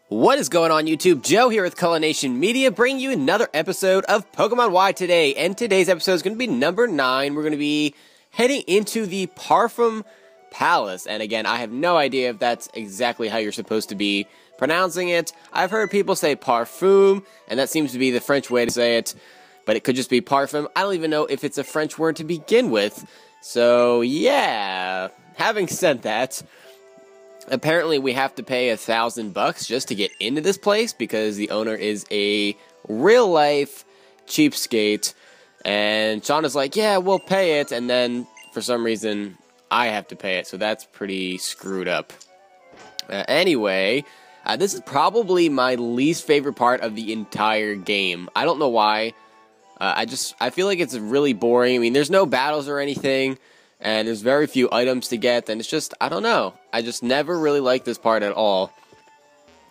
What is going on YouTube? Joe here with Culination Media, bringing you another episode of Pokemon Y today. And today's episode is going to be number 9. We're going to be heading into the Parfum Palace. And again, I have no idea if that's exactly how you're supposed to be pronouncing it. I've heard people say parfum, and that seems to be the French way to say it. But it could just be parfum. I don't even know if it's a French word to begin with. So yeah, having said that, apparently we have to pay $1,000 just to get into this place because the owner is a real-life cheapskate. And Shauna's like, yeah, we'll pay it, and then for some reason I have to pay it, so that's pretty screwed up. Anyway, this is probably my least favorite part of the entire game. I don't know why. I feel like it's really boring. I mean, there's no battles or anything, and there's very few items to get, and it's just, I don't know. I just never really liked this part at all.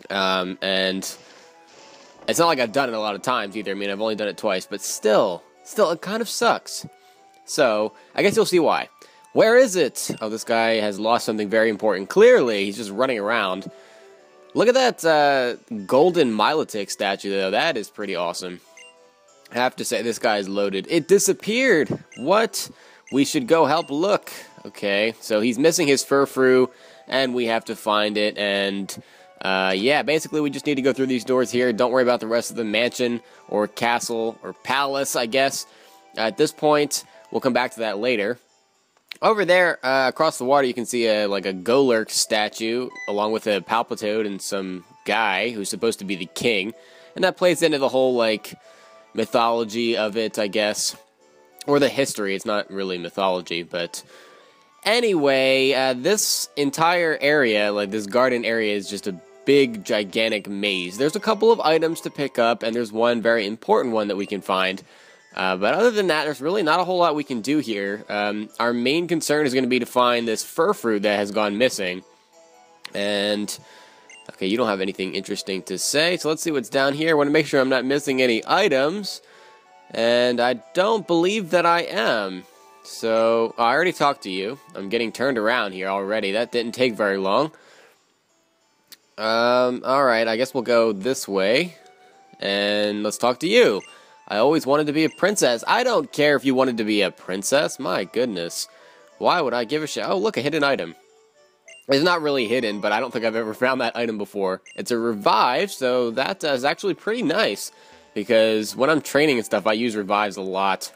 And it's not like I've done it a lot of times either. I mean, I've only done it twice, but still, it kind of sucks. So, I guess you'll see why. Where is it? Oh, this guy has lost something very important. Clearly, he's just running around. Look at that golden Milotic statue, though. That is pretty awesome. I have to say, this guy is loaded. It disappeared. What? We should go help look. Okay, so he's missing his Furfrou, and we have to find it. And, yeah, basically we just need to go through these doors here. Don't worry about the rest of the mansion or castle or palace, I guess. At this point, we'll come back to that later. Over there, across the water, you can see a Golurk statue, along with a Palpitoad and some guy who's supposed to be the king. And that plays into the whole, mythology of it, I guess. Or the history. It's not really mythology, but anyway, this entire area, this garden area, is just a big, gigantic maze. There's a couple of items to pick up, and there's one very important one that we can find. But other than that, there's really not a whole lot we can do here. Our main concern is going to be to find this Furfrou that has gone missing. And okay, you don't have anything interesting to say, so let's see what's down here. I want to make sure I'm not missing any items, and I don't believe that I am. So, I already talked to you. I'm getting turned around here already. That didn't take very long. Alright, I guess we'll go this way, and let's talk to you. I always wanted to be a princess. I don't care if you wanted to be a princess. My goodness. Why would I give a shit? Oh, look, a hidden item. It's not really hidden, but I don't think I've ever found that item before. It's a revive, so that is actually pretty nice. Because when I'm training and stuff, I use revives a lot.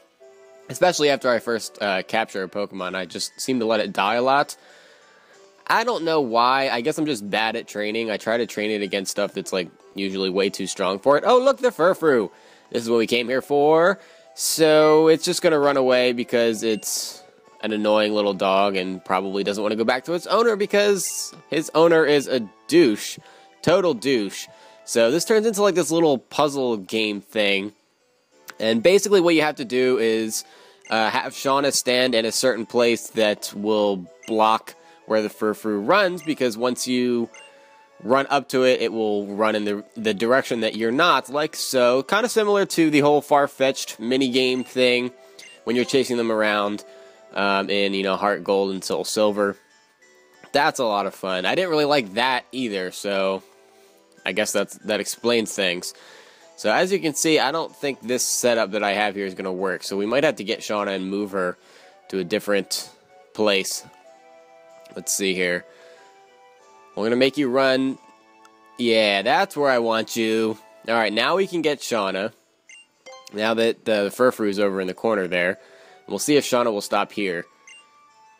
Especially after I first capture a Pokemon, I just seem to let it die a lot. I don't know why. I guess I'm just bad at training. I try to train it against stuff that's usually way too strong for it. Oh, look, the Furfrou! This is what we came here for. So it's just going to run away because it's an annoying little dog and probably doesn't want to go back to its owner because his owner is a douche. Total douche. So this turns into this little puzzle game thing. And basically what you have to do is have Shauna stand in a certain place that will block where the Furfrou runs, because once you run up to it, it will run in the direction that you're not, like so. Kind of similar to the whole far-fetched minigame thing when you're chasing them around in, Heart Gold and Soul Silver. That's a lot of fun. I didn't really like that either, so I guess that explains things. So as you can see, I don't think this setup that I have here is going to work. So we might have to get Shauna and move her to a different place. Let's see here. We're going to make you run. Yeah, that's where I want you. Alright, now we can get Shauna. Now that the Furfrou is over in the corner there. We'll see if Shauna will stop here.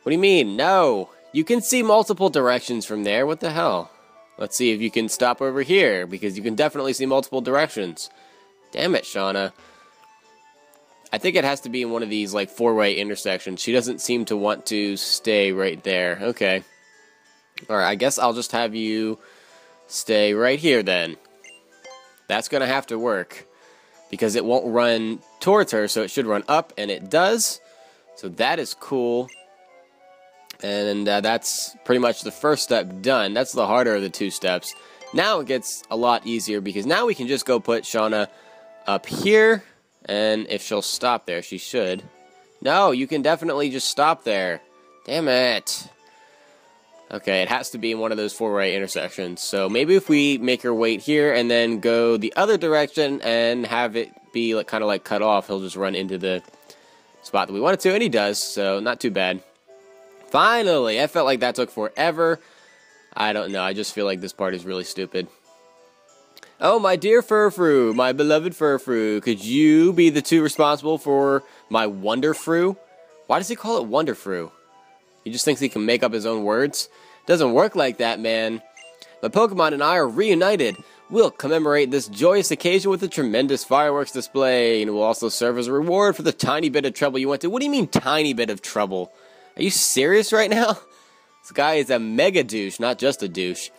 What do you mean? No! You can see multiple directions from there. What the hell? Let's see if you can stop over here, because you can definitely see multiple directions. Damn it, Shauna. I think it has to be in one of these, four-way intersections. She doesn't seem to want to stay right there. Okay. Alright, I guess I'll just have you stay right here, then. That's gonna have to work, because it won't run towards her, so it should run up, and it does. So that is cool. And that's pretty much the first step done. That's the harder of the two steps. Now it gets a lot easier, because now we can just go put Shauna up here, and if she'll stop there, she should. No, you can definitely just stop there. Damn it. Okay, it has to be in one of those 4 right intersections. So maybe if we make her wait here and then go the other direction and have it be like kind of like cut off, he'll just run into the spot that we wanted to, and he does, so not too bad. Finally! I felt like that took forever. I don't know, I just feel like this part is really stupid. Oh, my dear Furfrou, my beloved Furfrou, could you be the 2 responsible for my Wonderfrou? Why does he call it Wonderfrou? He just thinks he can make up his own words? Doesn't work like that, man. My Pokemon and I are reunited. We'll commemorate this joyous occasion with a tremendous fireworks display, and it will also serve as a reward for the tiny bit of trouble you went to. What do you mean, tiny bit of trouble? Are you serious right now? This guy is a mega douche, not just a douche.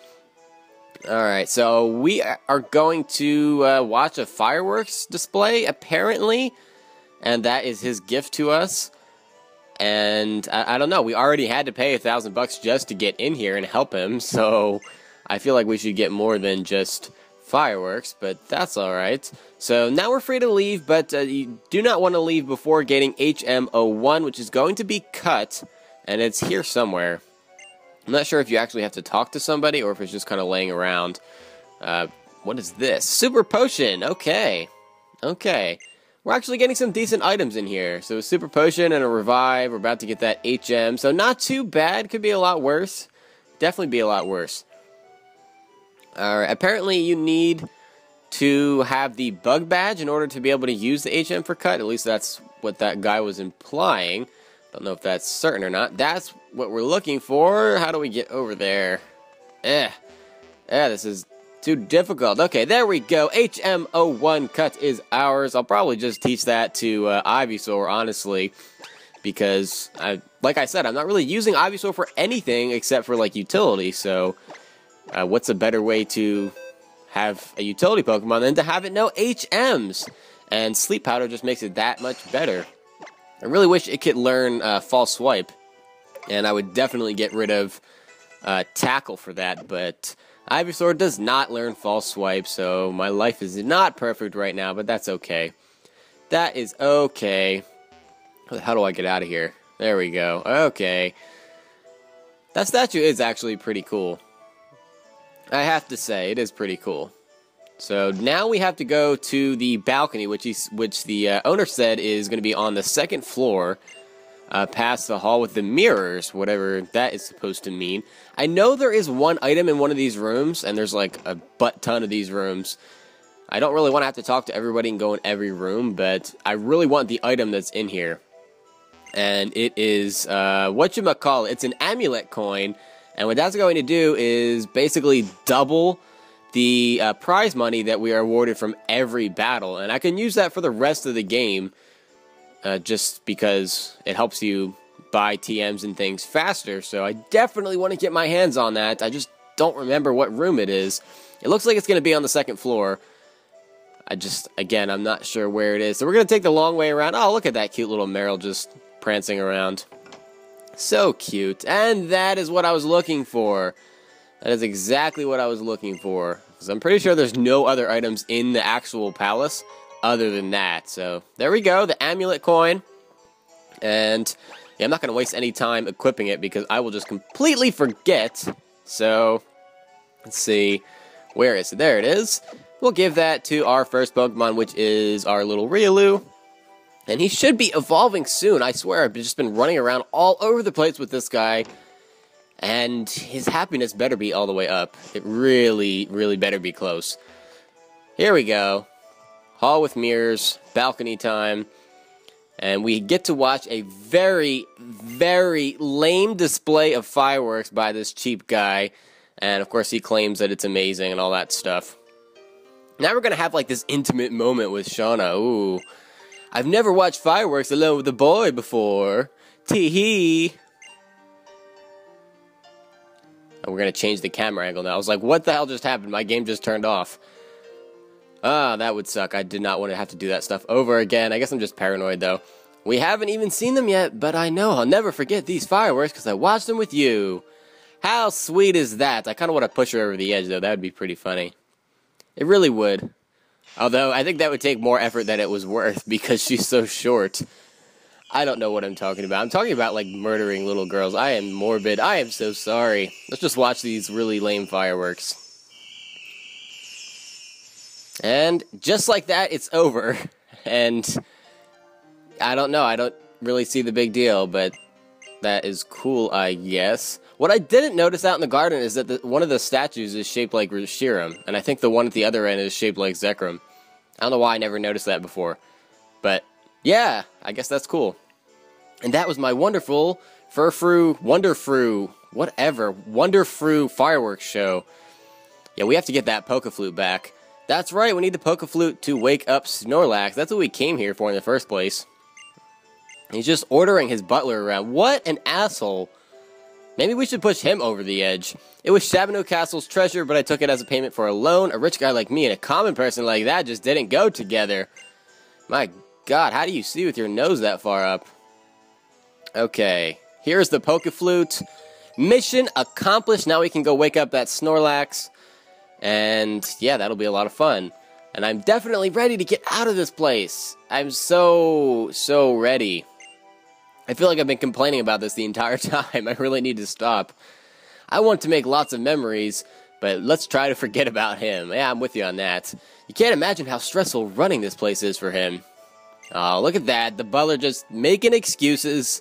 Alright, so we are going to watch a fireworks display, apparently, and that is his gift to us. And I don't know, we already had to pay $1,000 just to get in here and help him, so I feel like we should get more than just fireworks, but that's alright. So now we're free to leave, but you do not want to leave before getting HM01, which is going to be cut, and it's here somewhere. I'm not sure if you actually have to talk to somebody or if it's just kind of laying around. What is this? Super Potion! Okay. Okay. We're actually getting some decent items in here. So a Super Potion and a Revive. We're about to get that HM. So not too bad. Could be a lot worse. Definitely be a lot worse. Alright. Apparently you need to have the Bug Badge in order to be able to use the HM for cut. At least that's what that guy was implying. Don't know if that's certain or not. That's what we're looking for. How do we get over there? This is too difficult. Okay, there we go. HM01 cut is ours. I'll probably just teach that to Ivysaur, honestly, because, like I said, I'm not really using Ivysaur for anything except for, like, utility, so what's a better way to have a utility Pokemon than to have it know HMs? And Sleep Powder just makes it that much better. I really wish it could learn False Swipe, and I would definitely get rid of Tackle for that, but Ivysaur does not learn False Swipe, so my life is not perfect right now, but that's okay. That is okay. How do I get out of here? There we go. Okay. That statue is actually pretty cool. I have to say, it is pretty cool. So now we have to go to the balcony, which the owner said is going to be on the 2nd floor, past the hall with the mirrors, whatever that is supposed to mean. I know there is one item in one of these rooms, and there's like a butt-ton of these rooms. I don't really want to have to talk to everybody and go in every room, but I really want the item that's in here. And it is, whatchamacallit, it's an amulet coin, and what that's going to do is basically double the prize money that we are awarded from every battle, and I can use that for the rest of the game, just because it helps you buy TMs and things faster, so I definitely want to get my hands on that. I just don't remember what room it is. It looks like it's going to be on the 2nd floor. Again, I'm not sure where it is, so we're going to take the long way around. Oh, look at that cute little Meryl just prancing around. So cute, and that is what I was looking for. That is exactly what I was looking for, because I'm pretty sure there's no other items in the actual palace other than that. So there we go, the amulet coin. And yeah, I'm not going to waste any time equipping it because I will just completely forget. So let's see, where is it? There it is. We'll give that to our first Pokemon, which is our little Riolu. And he should be evolving soon. I swear, I've just been running around all over the place with this guy. And his happiness better be all the way up. It really, really better be close. Here we go. Hall with mirrors, balcony time. And we get to watch a very, very lame display of fireworks by this cheap guy. And of course he claims that it's amazing and all that stuff. Now we're going to have like this intimate moment with Shauna. Ooh. I've never watched fireworks alone with a boy before. Tee-hee. And we're going to change the camera angle now. I was like, what the hell just happened? My game just turned off. Ah, that would suck. I did not want to have to do that stuff over again. I guess I'm just paranoid, though. We haven't even seen them yet, but I know I'll never forget these fireworks because I watched them with you. How sweet is that? I kind of want to push her over the edge, though. That would be pretty funny. It really would. Although, I think that would take more effort than it was worth because she's so short. I don't know what I'm talking about. I'm talking about, like, murdering little girls. I am morbid. I am so sorry. Let's just watch these really lame fireworks. And just like that, it's over. And I don't know. I don't really see the big deal, but that is cool, I guess. What I didn't notice out in the garden is that one of the statues is shaped like Reshiram, and I think the one at the other end is shaped like Zekrom. I don't know why I never noticed that before. But yeah, I guess that's cool. And that was my wonderful Wonderfru fireworks show. Yeah, we have to get that Poke Flute back. That's right, we need the Poke Flute to wake up Snorlax. That's what we came here for in the first place. He's just ordering his butler around. What an asshole. Maybe we should push him over the edge. It was Shabano Castle's treasure, but I took it as a payment for a loan. A rich guy like me and a common person like that just didn't go together. My God, how do you see with your nose that far up? Okay, here's the Poke Flute. Mission accomplished. Now we can go wake up that Snorlax. And yeah, that'll be a lot of fun. And I'm definitely ready to get out of this place. I'm so ready. I feel like I've been complaining about this the entire time. I really need to stop. I want to make lots of memories, but let's try to forget about him. Yeah, I'm with you on that. You can't imagine how stressful running this place is for him. Oh, look at that. The butler just making excuses.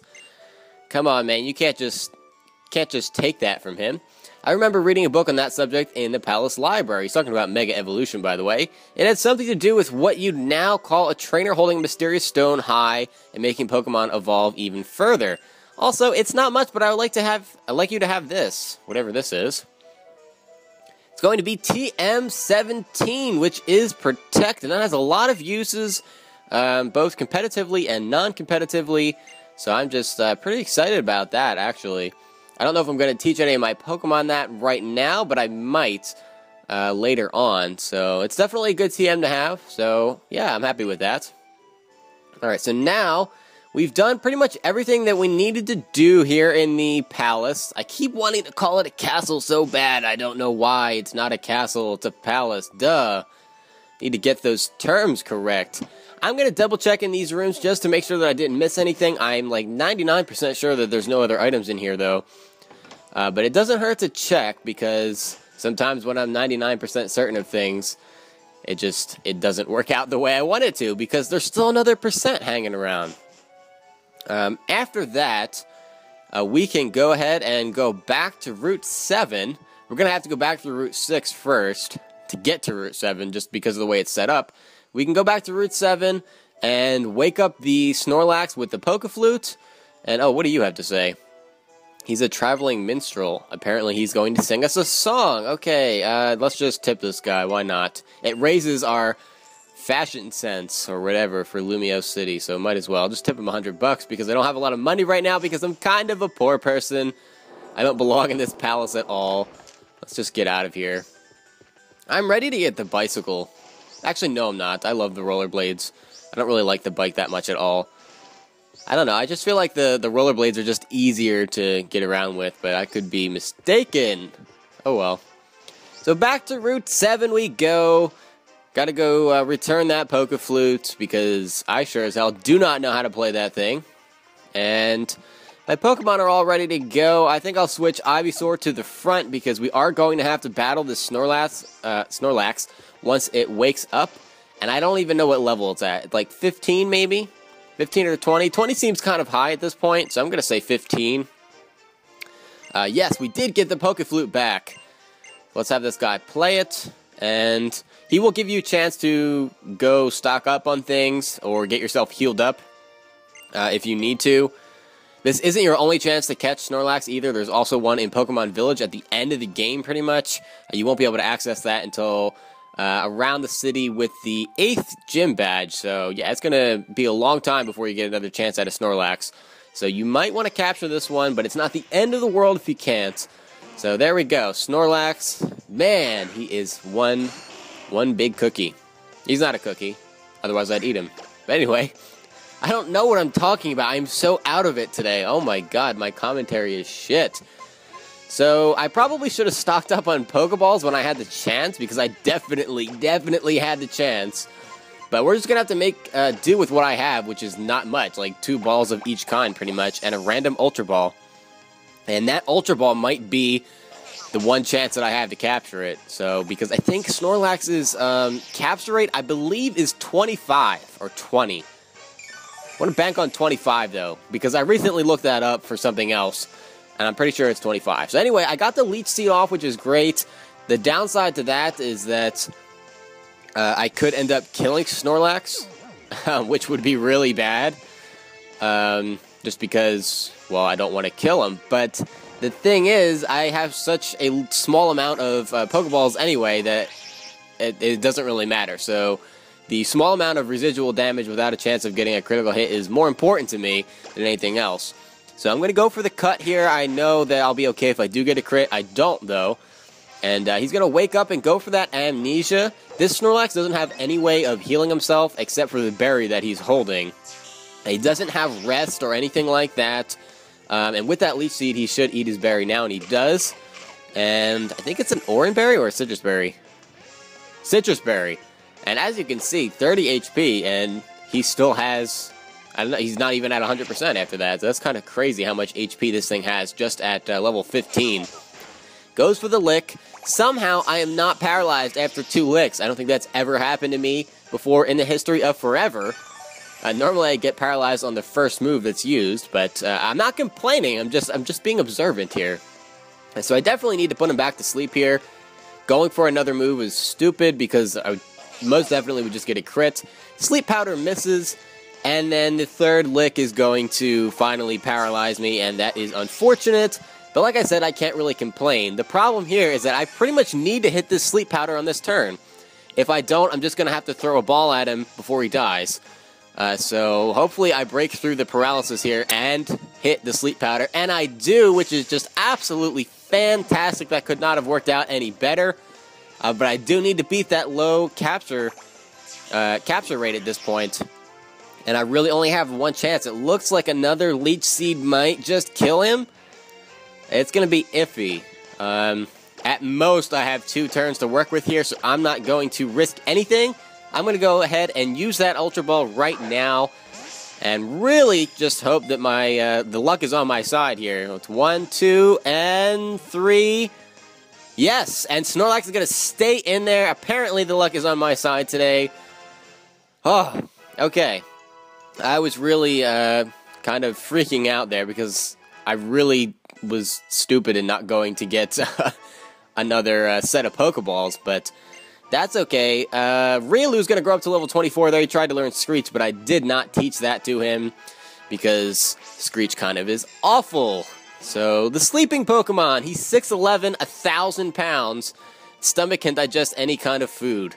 Come on, man. You can't just take that from him. I remember reading a book on that subject in the Palace Library. He's talking about Mega Evolution, by the way. It had something to do with what you'd now call a trainer holding a mysterious stone high and making Pokemon evolve even further. Also, it's not much, but I'd like you to have this, whatever this is. It's going to be TM17, which is Protect, and that has a lot of uses, both competitively and non-competitively. So I'm just pretty excited about that, actually. I don't know if I'm going to teach any of my Pokemon that right now, but I might later on. So it's definitely a good TM to have. So yeah, I'm happy with that. Alright, so now we've done pretty much everything that we needed to do here in the palace. I keep wanting to call it a castle so bad. I don't know why. It's not a castle, it's a palace. Duh. Need to get those terms correct. I'm going to double check in these rooms just to make sure that I didn't miss anything. I'm like 99% sure that there's no other items in here though. But it doesn't hurt to check because sometimes when I'm 99% certain of things, it doesn't work out the way I want it to because there's still another percent hanging around. After that, we can go ahead and go back to Route 7. We're going to have to go back through Route 6 first to get to Route 7 just because of the way it's set up. We can go back to Route 7 and wake up the Snorlax with the Poke Flute. And, oh, what do you have to say? He's a traveling minstrel. Apparently he's going to sing us a song. Okay, let's just tip this guy. Why not? It raises our fashion sense or whatever for Lumio City, so might as well. I'll just tip him $100 because I don't have a lot of money right now because I'm kind of a poor person. I don't belong in this palace at all. Let's just get out of here. I'm ready to get the bicycle. Actually, no, I'm not. I love the rollerblades. I don't really like the bike that much at all. I don't know. I just feel like the rollerblades are just easier to get around with, but I could be mistaken. Oh, well. So back to Route 7 we go. Gotta go return that Poke Flute because I sure as hell do not know how to play that thing. And my Pokemon are all ready to go. I think I'll switch Ivysaur to the front because we are going to have to battle this Snorlax once it wakes up. And I don't even know what level it's at. Like 15 maybe? 15 or 20? 20 seems kind of high at this point, so I'm going to say 15. Yes, we did get the Poke Flute back. Let's have this guy play it, and he will give you a chance to go stock up on things or get yourself healed up if you need to. This isn't your only chance to catch Snorlax either. There's also one in Pokemon Village at the end of the game, pretty much. You won't be able to access that until around the city with the 8th gym badge. So, yeah, it's going to be a long time before you get another chance at a Snorlax. So you might want to capture this one, but it's not the end of the world if you can't. So there we go. Snorlax, man, he is one big cookie. He's not a cookie. Otherwise, I'd eat him. But anyway, I don't know what I'm talking about. I'm so out of it today. Oh my god, my commentary is shit. So, I probably should have stocked up on Pokeballs when I had the chance, because I definitely had the chance. But we're just going to have to make do with what I have, which is not much. Like 2 balls of each kind, pretty much, and a random Ultra Ball. And that Ultra Ball might be the one chance that I have to capture it. So, because I think Snorlax's capture rate, I believe, is 25 or 20. I want to bank on 25, though, because I recently looked that up for something else, and I'm pretty sure it's 25. So anyway, I got the Leech Seed off, which is great. The downside to that is that I could end up killing Snorlax, which would be really bad, just because, well, I don't want to kill him. But the thing is, I have such a small amount of Pokeballs anyway that it doesn't really matter. So the small amount of residual damage without a chance of getting a critical hit is more important to me than anything else. So I'm going to go for the cut here. I know that I'll be okay if I do get a crit. I don't, though. And he's going to wake up and go for that Amnesia. This Snorlax doesn't have any way of healing himself except for the berry that he's holding. He doesn't have rest or anything like that. And with that Leech Seed, he should eat his berry now, and he does. And I think it's an Oran Berry or a Citrus Berry. Citrus Berry. And as you can see, 30 HP, and he still has, I don't know, he's not even at 100% after that. So that's kind of crazy how much HP this thing has just at level 15. Goes for the lick. Somehow, I am not paralyzed after 2 licks. I don't think that's ever happened to me before in the history of forever. Normally, I get paralyzed on the first move that's used, but I'm not complaining. I'm just being observant here. And so I definitely need to put him back to sleep here. Going for another move is stupid because I most definitely would just get a crit. Sleep Powder misses, and then the third lick is going to finally paralyze me, and that is unfortunate. But like I said, I can't really complain. The problem here is that I pretty much need to hit this Sleep Powder on this turn. If I don't, I'm just going to have to throw a ball at him before he dies. So hopefully I break through the paralysis here and hit the Sleep Powder. And I do, which is just absolutely fantastic. That could not have worked out any better. But I do need to beat that low capture rate at this point. And I really only have one chance. It looks like another Leech Seed might just kill him. It's going to be iffy. At most, I have 2 turns to work with here, so I'm not going to risk anything. I'm going to go ahead and use that Ultra Ball right now and really just hope that my the luck is on my side here. It's 1, 2, and 3. Yes, and Snorlax is going to stay in there. Apparently, the luck is on my side today. Oh, okay. I was really kind of freaking out there because I really was stupid in not going to get another set of Pokeballs, but that's okay. Riolu's going to grow up to level 24 there. He tried to learn Screech, but I did not teach that to him because Screech kind of is awful. So, the sleeping Pokemon. He's 6'11", 1,000 pounds. Stomach can digest any kind of food.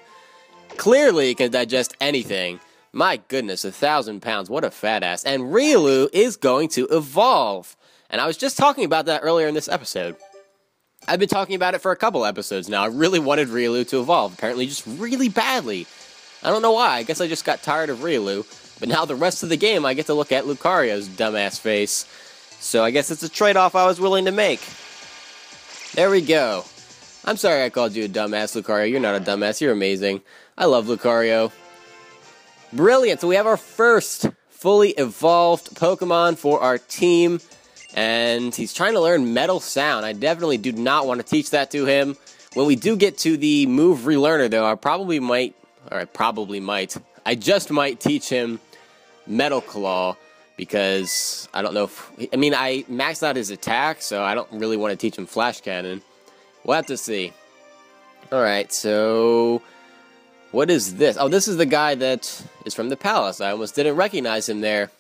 Clearly can digest anything. My goodness, 1,000 pounds. What a fat ass. And Riolu is going to evolve. And I was just talking about that earlier in this episode. I've been talking about it for a couple episodes now. I really wanted Riolu to evolve, apparently just really badly. I don't know why. I guess I just got tired of Riolu. But now the rest of the game, I get to look at Lucario's dumbass face. So I guess it's a trade-off I was willing to make. There we go. I'm sorry I called you a dumbass, Lucario. You're not a dumbass. You're amazing. I love Lucario. Brilliant. So we have our first fully evolved Pokemon for our team. And he's trying to learn Metal Sound. I definitely do not want to teach that to him. When we do get to the move relearner, though, I just might teach him Metal Claw. Because I don't know if... I mean, I maxed out his attack, so I don't really want to teach him Flash Cannon. We'll have to see. Alright, so... what is this? Oh, this is the guy that is from the palace. I almost didn't recognize him there.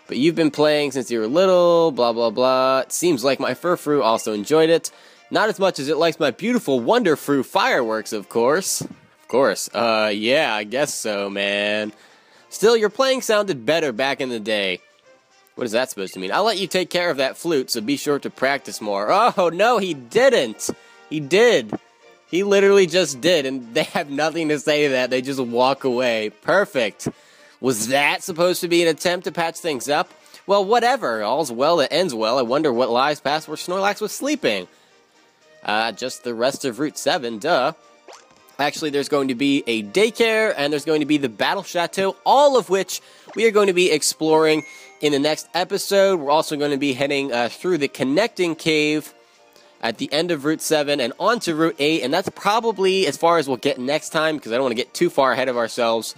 But you've been playing since you were little, blah, blah, blah. It seems like my Furfrou also enjoyed it. Not as much as it likes my beautiful Wonderfrou fireworks, of course. Of course. Yeah, I guess so, man. Still, your playing sounded better back in the day. What is that supposed to mean? I'll let you take care of that flute, so be sure to practice more. Oh, no, he didn't. He did. He literally just did, and they have nothing to say to that. They just walk away. Perfect. Was that supposed to be an attempt to patch things up? Well, whatever. All's well that ends well. I wonder what lies past where Snorlax was sleeping. Just the rest of Route 7, duh. Actually, there's going to be a daycare, and there's going to be the Battle Chateau, all of which we are going to be exploring in the next episode. We're also going to be heading through the connecting cave at the end of Route 7 and onto Route 8, and that's probably as far as we'll get next time, because I don't want to get too far ahead of ourselves.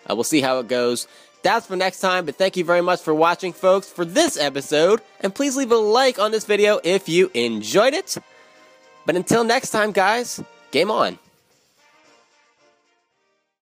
We'll see how it goes. That's for next time, but thank you very much for watching, folks, for this episode, and please leave a like on this video if you enjoyed it. But until next time, guys, game on.